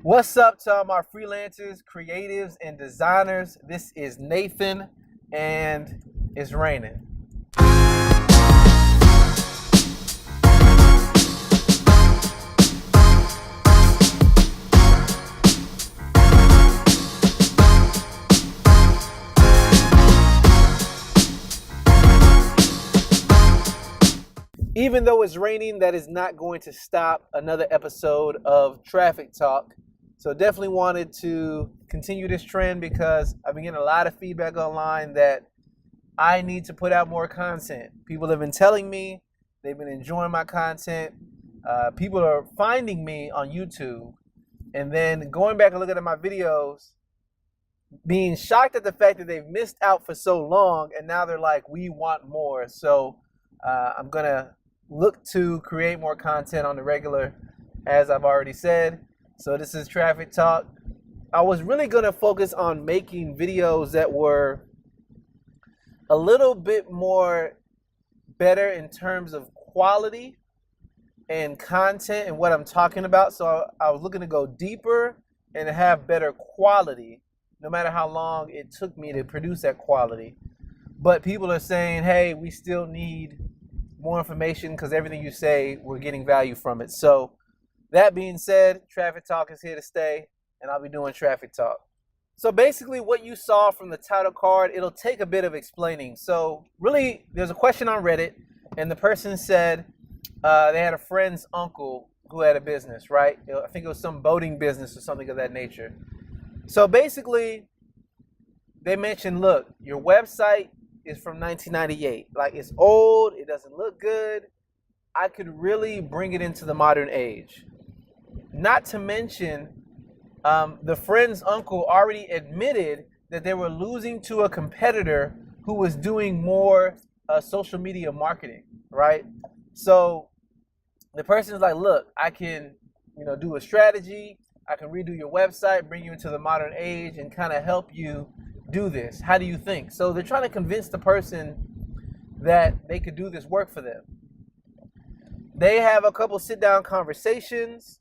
What's up to all my freelancers, creatives, and designers? This is Nathan, and it's raining. Even though it's raining, that is not going to stop another episode of Traffic Talk. So definitely wanted to continue this trend because I've been getting a lot of feedback online that I need to put out more content. People have been telling me they've been enjoying my content. People are finding me on YouTube and then going back and looking at my videos, being shocked at the fact that they've missed out for so long, and now they're like, we want more. So I'm going to look to create more content on the regular, as I've already said. So this is Traffic Talk. I was really going to focus on making videos that were a little bit more better in terms of quality and content and what I'm talking about. So I was looking to go deeper and have better quality, no matter how long it took me to produce that quality. But people are saying, hey, we still need more information because everything you say, we're getting value from it. So that being said, Traffic Talk is here to stay, and I'll be doing Traffic Talk. So basically what you saw from the title card, it'll take a bit of explaining. So really, there's a question on Reddit, and the person said they had a friend's uncle who had a business, right? I think it was some boating business or something of that nature. So basically, they mentioned, look, your website is from 1998. Like, it's old, it doesn't look good. I could really bring it into the modern age. Not to mention, the friend's uncle already admitted that they were losing to a competitor who was doing more social media marketing, right? So the person is like, look, I can, do a strategy. I can redo your website, bring you into the modern age, and kind of help you do this. How do you think? So they're trying to convince the person that they could do this work for them. They have a couple sit-down conversations.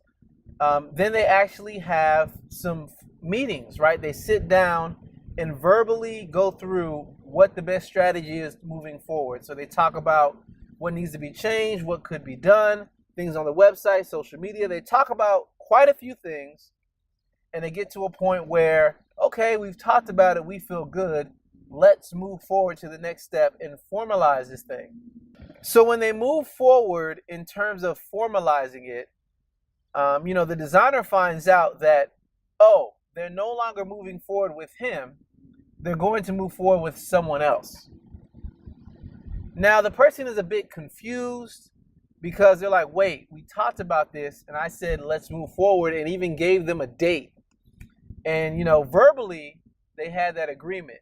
Then they actually have some meetings, right? They sit down and verbally go through what the best strategy is moving forward. So they talk about what needs to be changed, what could be done, things on the website, social media. They talk about quite a few things, and they get to a point where, okay, we've talked about it, we feel good. Let's move forward to the next step and formalize this thing. So when they move forward in terms of formalizing it, the designer finds out that, they're no longer moving forward with him. They're going to move forward with someone else. Now, the person is a bit confused because they're like, wait, we talked about this, and I said, let's move forward, and even gave them a date. And, verbally, they had that agreement,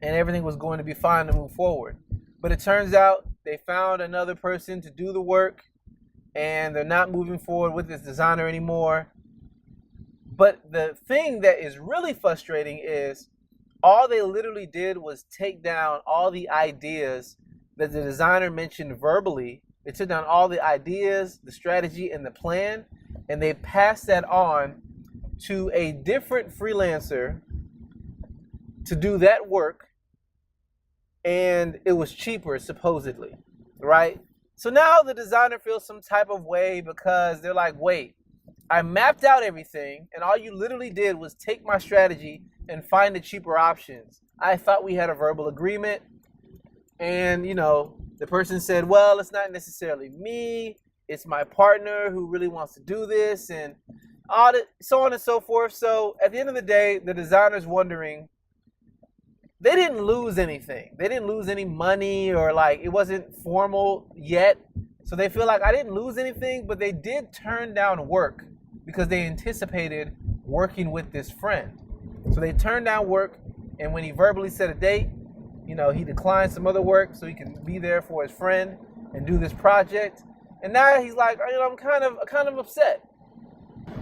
and everything was going to be fine to move forward. But it turns out they found another person to do the work, and they're not moving forward with this designer anymore. But the thing that is really frustrating is all they literally did was take down all the ideas that the designer mentioned verbally. They took down all the ideas, the strategy, and the plan, and they passed that on to a different freelancer to do that work, and it was cheaper, supposedly, right? So now the designer feels some type of way because they're like, wait, I mapped out everything, and all you literally did was take my strategy and find the cheaper options. I thought we had a verbal agreement, and, the person said, well, it's not necessarily me, it's my partner who really wants to do this, and so on and so forth. So at the end of the day, the designer's wondering, they didn't lose anything. They didn't lose any money, or it wasn't formal yet. So they feel like I didn't lose anything, but they did turn down work because they anticipated working with this friend. So they turned down work, and when he verbally set a date, he declined some other work so he can be there for his friend and do this project. And now he's like, I'm kind of upset.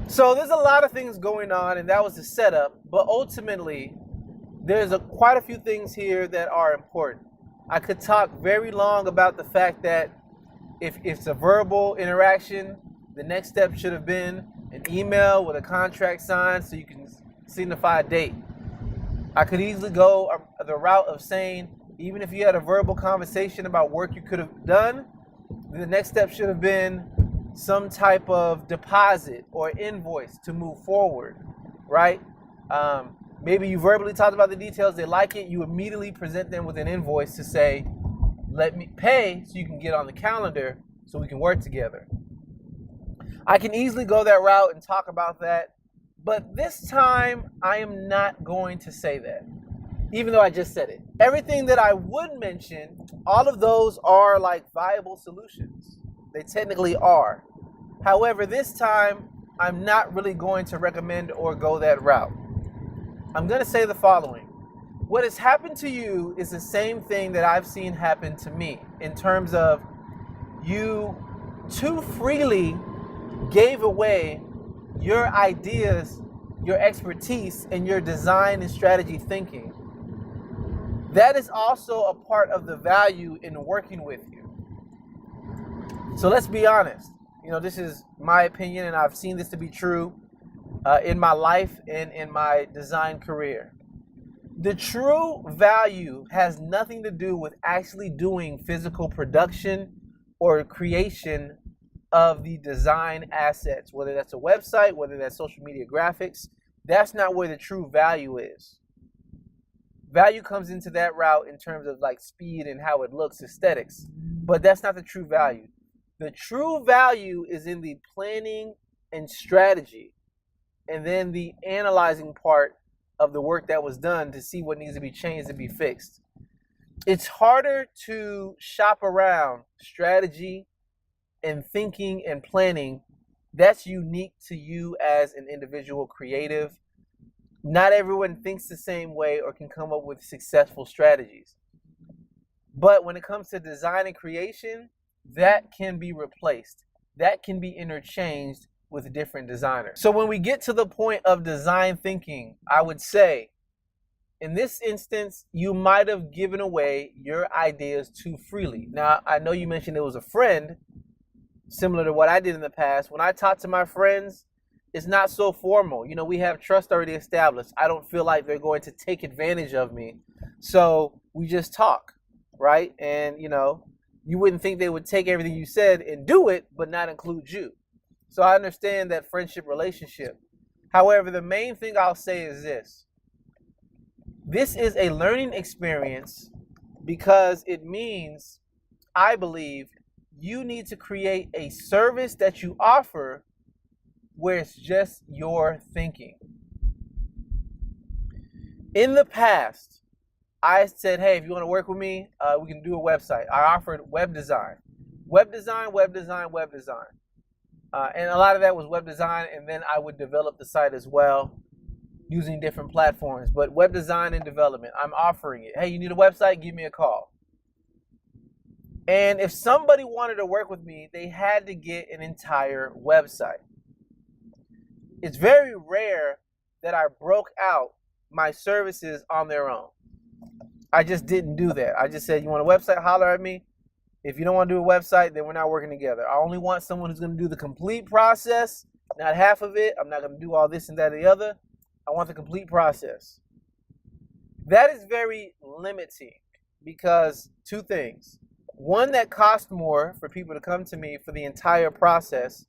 So there's a lot of things going on, and that was the setup. But ultimately, there's quite a few things here that are important. I could talk very long about the fact that if it's a verbal interaction, the next step should have been an email with a contract signed so you can signify a date. I could easily go the route of saying, even if you had a verbal conversation about work you could have done, the next step should have been some type of deposit or invoice to move forward, right? Maybe you verbally talked about the details, they like it, you immediately present them with an invoice to say, let me pay so you can get on the calendar so we can work together. I can easily go that route and talk about that, but this time I am not going to say that, even though I just said it. Everything that I would mention, all of those are like viable solutions. They technically are. However, this time I'm not really going to recommend or go that route. I'm going to say the following. What has happened to you is the same thing that I've seen happen to me, in terms of you too freely gave away your ideas, your expertise, and your design and strategy thinking. That is also a part of the value in working with you. So let's be honest. This is my opinion, and I've seen this to be true in my life and in my design career. The true value has nothing to do with actually doing physical production or creation of the design assets, whether that's a website, whether that's social media graphics. That's not where the true value is. Value comes into that route in terms of like speed and how it looks, aesthetics, but that's not the true value. The true value is in the planning and strategy, and then the analyzing part of the work that was done to see what needs to be changed and be fixed. It's harder to shop around strategy and thinking and planning. That's unique to you as an individual creative. Not everyone thinks the same way or can come up with successful strategies. But when it comes to design and creation, that can be replaced. That can be interchanged with different designers. So when we get to the point of design thinking, I would say, in this instance, you might have given away your ideas too freely. Now, I know you mentioned it was a friend, similar to what I did in the past. When I talk to my friends, it's not so formal. We have trust already established. I don't feel like they're going to take advantage of me. So we just talk, right? And, you wouldn't think they would take everything you said and do it, but not include you. So I understand that friendship relationship. However, the main thing I'll say is this. This is a learning experience because it means, I believe, you need to create a service that you offer where it's just your thinking. In the past, I said, hey, if you want to work with me, we can do a website. I offered web design. And a lot of that was web design, and then I would develop the site as well using different platforms. But web design and development, I'm offering it. Hey, you need a website? Give me a call. And if somebody wanted to work with me, they had to get an entire website. It's very rare that I broke out my services on their own. I just didn't do that. I just said, you want a website? Holler at me. If you don't want to do a website, then we're not working together. I only want someone who's going to do the complete process, not half of it. I'm not going to do all this and that and the other. I want the complete process. That is very limiting because two things. One, that costs more for people to come to me for the entire process.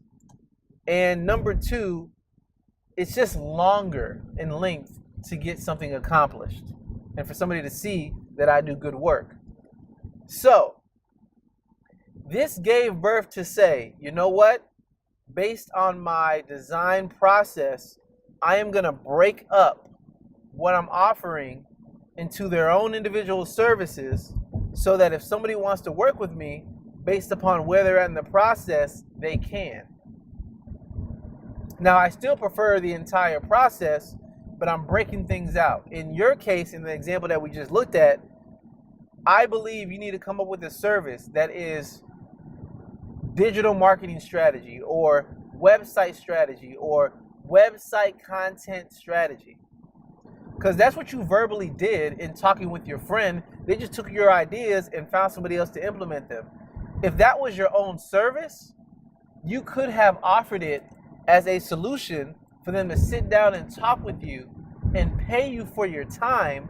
And number two, it's just longer in length to get something accomplished and for somebody to see that I do good work. So this gave birth to say, you know what? Based on my design process, I am going to break up what I'm offering into their own individual services so that if somebody wants to work with me based upon where they're at in the process, they can. Now, I still prefer the entire process, but I'm breaking things out. In your case, in the example that we just looked at, I believe you need to come up with a service that is digital marketing strategy or website strategy or website content strategy. Because that's what you verbally did in talking with your friend. They just took your ideas and found somebody else to implement them. If that was your own service, you could have offered it as a solution for them to sit down and talk with you and pay you for your time,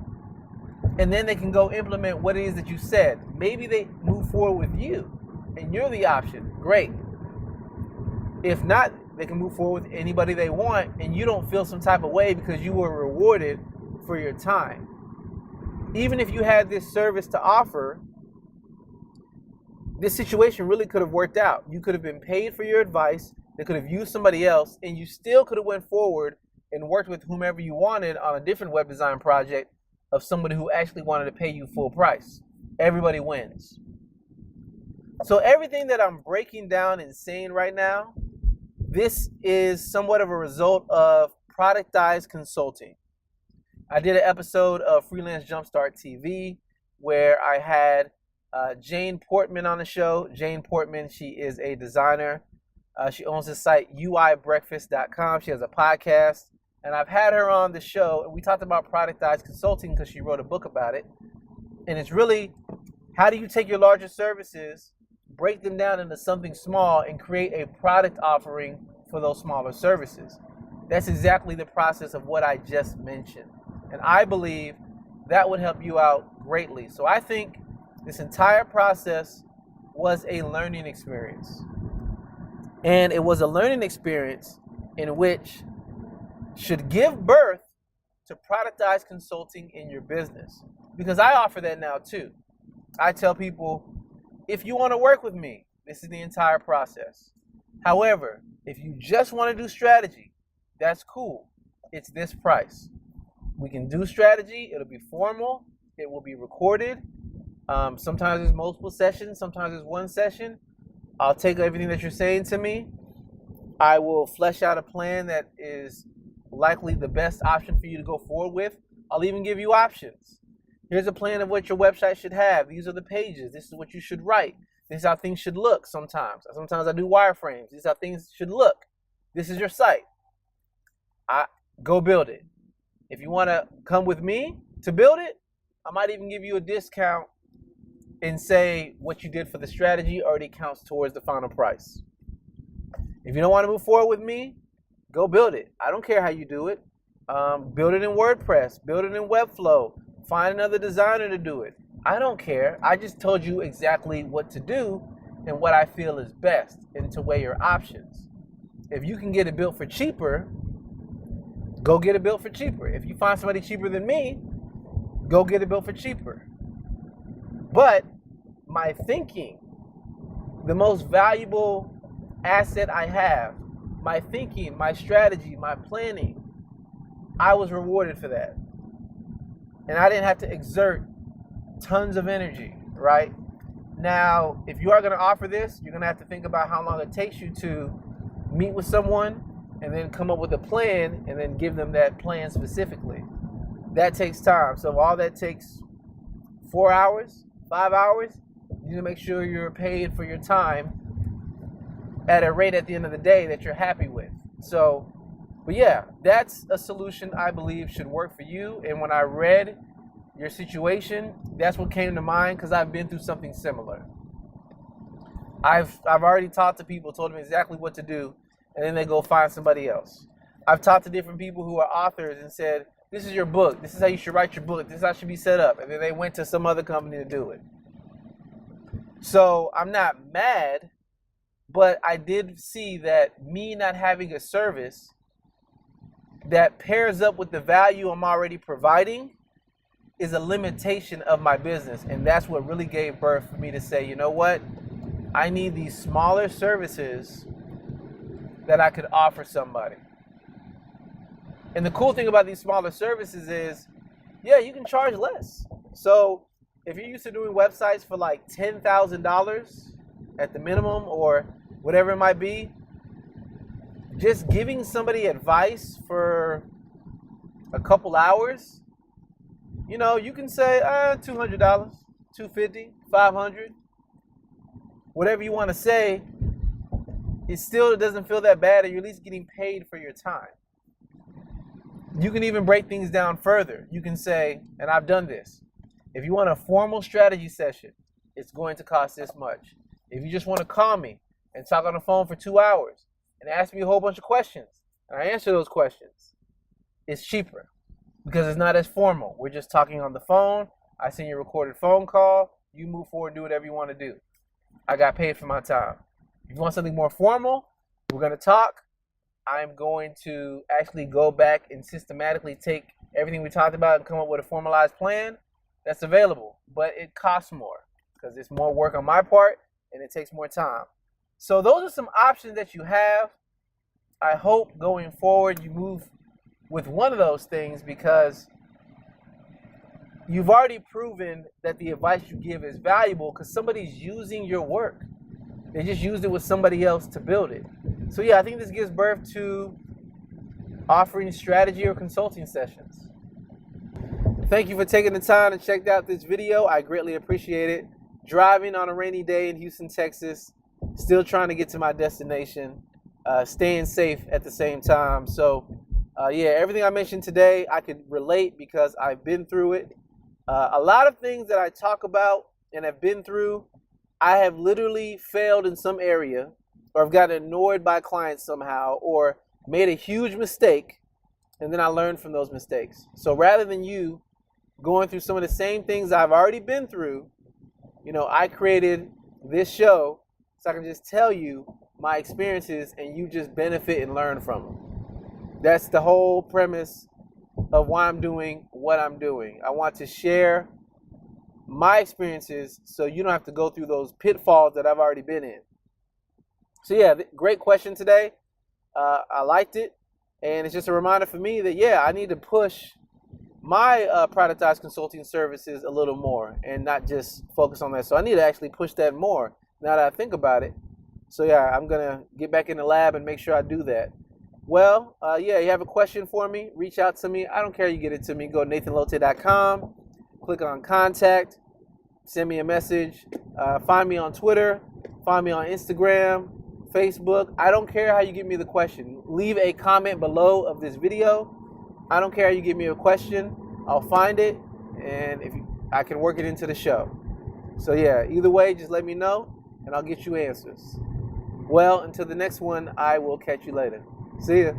and then they can go implement what it is that you said. Maybe they move forward with you and you're the option. Great. If not, they can move forward with anybody they want and you don't feel some type of way because you were rewarded for your time. Even if you had this service to offer, this situation really could have worked out. You could have been paid for your advice. They could have used somebody else, and you still could have went forward and worked with whomever you wanted on a different web design project of somebody who actually wanted to pay you full price. Everybody wins. So everything that I'm breaking down and saying right now, this is somewhat of a result of Productized Consulting. I did an episode of Freelance Jumpstart TV where I had Jane Portman on the show. Jane Portman, she is a designer. She owns the site uibreakfast.com. She has a podcast. And I've had her on the show. And we talked about Productized Consulting because she wrote a book about it. And it's really, how do you take your larger services, break them down into something small, and create a product offering for those smaller services? That's exactly the process of what I just mentioned. And I believe that would help you out greatly. So I think this entire process was a learning experience. And it was a learning experience in which should give birth to productized consulting in your business. Because I offer that now too. I tell people, if you want to work with me, this is the entire process. However, if you just want to do strategy, that's cool. It's this price. We can do strategy. It'll be formal. It will be recorded. Sometimes it's multiple sessions. Sometimes it's one session. I'll take everything that you're saying to me. I will flesh out a plan that is likely the best option for you to go forward with. I'll even give you options. Here's a plan of what your website should have. These are the pages. This is what you should write. This is how things should look sometimes. Sometimes I do wireframes. This is how things should look. This is your site. Go build it. If you want to come with me to build it, I might even give you a discount and say what you did for the strategy already counts towards the final price. If you don't want to move forward with me, go build it. I don't care how you do it. Build it in WordPress. Build it in Webflow. Find another designer to do it. I don't care. I just told you exactly what to do and what I feel is best, and to weigh your options. If you can get it built for cheaper, go get it built for cheaper. If you find somebody cheaper than me, go get it built for cheaper. But my thinking, the most valuable asset I have, my thinking, my strategy, my planning, I was rewarded for that. And I didn't have to exert tons of energy, right? Now, if you are going to offer this, you're going to have to think about how long it takes you to meet with someone and then come up with a plan and then give them that plan specifically. That takes time. So if all that takes 4 hours, 5 hours, you need to make sure you're paid for your time at a rate at the end of the day that you're happy with. So, but yeah, that's a solution I believe should work for you. And when I read your situation, that's what came to mind, because I've been through something similar. I've already talked to people, told them exactly what to do, and then they go find somebody else. I've talked to different people who are authors and said, this is your book. This is how you should write your book. This is how it should be set up. And then they went to some other company to do it. So I'm not mad, but I did see that me not having a service that pairs up with the value I'm already providing is a limitation of my business. And that's what really gave birth for me to say, you know what? I need these smaller services that I could offer somebody. And the cool thing about these smaller services is, yeah, you can charge less. So if you're used to doing websites for like $10,000 at the minimum or whatever it might be, just giving somebody advice for a couple hours, you know, you can say $200, $250, $500, whatever you want to say. It still doesn't feel that bad, and you're at least getting paid for your time. You can even break things down further. You can say, and I've done this, if you want a formal strategy session, it's going to cost this much. If you just want to call me and talk on the phone for 2 hours, and ask me a whole bunch of questions, and I answer those questions, it's cheaper because it's not as formal. We're just talking on the phone. I send you a recorded phone call. You move forward and do whatever you want to do. I got paid for my time. If you want something more formal, we're going to talk. I'm going to actually go back and systematically take everything we talked about and come up with a formalized plan that's available. But it costs more because it's more work on my part and it takes more time. So those are some options that you have. I hope going forward you move with one of those things because you've already proven that the advice you give is valuable because somebody's using your work. They just used it with somebody else to build it. So yeah, I think this gives birth to offering strategy or consulting sessions. Thank you for taking the time and checked out this video. I greatly appreciate it. Driving on a rainy day in Houston, Texas, still trying to get to my destination, staying safe at the same time. So yeah, everything I mentioned today, I could relate because I've been through it. A lot of things that I talk about and have been through, I have literally failed in some area, or I've gotten annoyed by clients somehow, or made a huge mistake, and then I learned from those mistakes. So rather than you going through some of the same things I've already been through, I created this show so I can just tell you my experiences and you just benefit and learn from them. That's the whole premise of why I'm doing what I'm doing. I want to share my experiences so you don't have to go through those pitfalls that I've already been in. So yeah, great question today. I liked it. And it's just a reminder for me that, yeah, I need to push my Productized Consulting services a little more and not just focus on that. So I need to actually push that more now that I think about it. So yeah, I'm going to get back in the lab and make sure I do that. Well, yeah, you have a question for me, reach out to me. I don't care you get it to me. Go to nathanallotey.com, click on contact, send me a message. Find me on Twitter, find me on Instagram, Facebook. I don't care how you give me the question. Leave a comment below of this video. I don't care how you give me a question. I'll find it, and I can work it into the show. So yeah, either way, just let me know, and I'll get you answers. Well, until the next one, I will catch you later. See ya.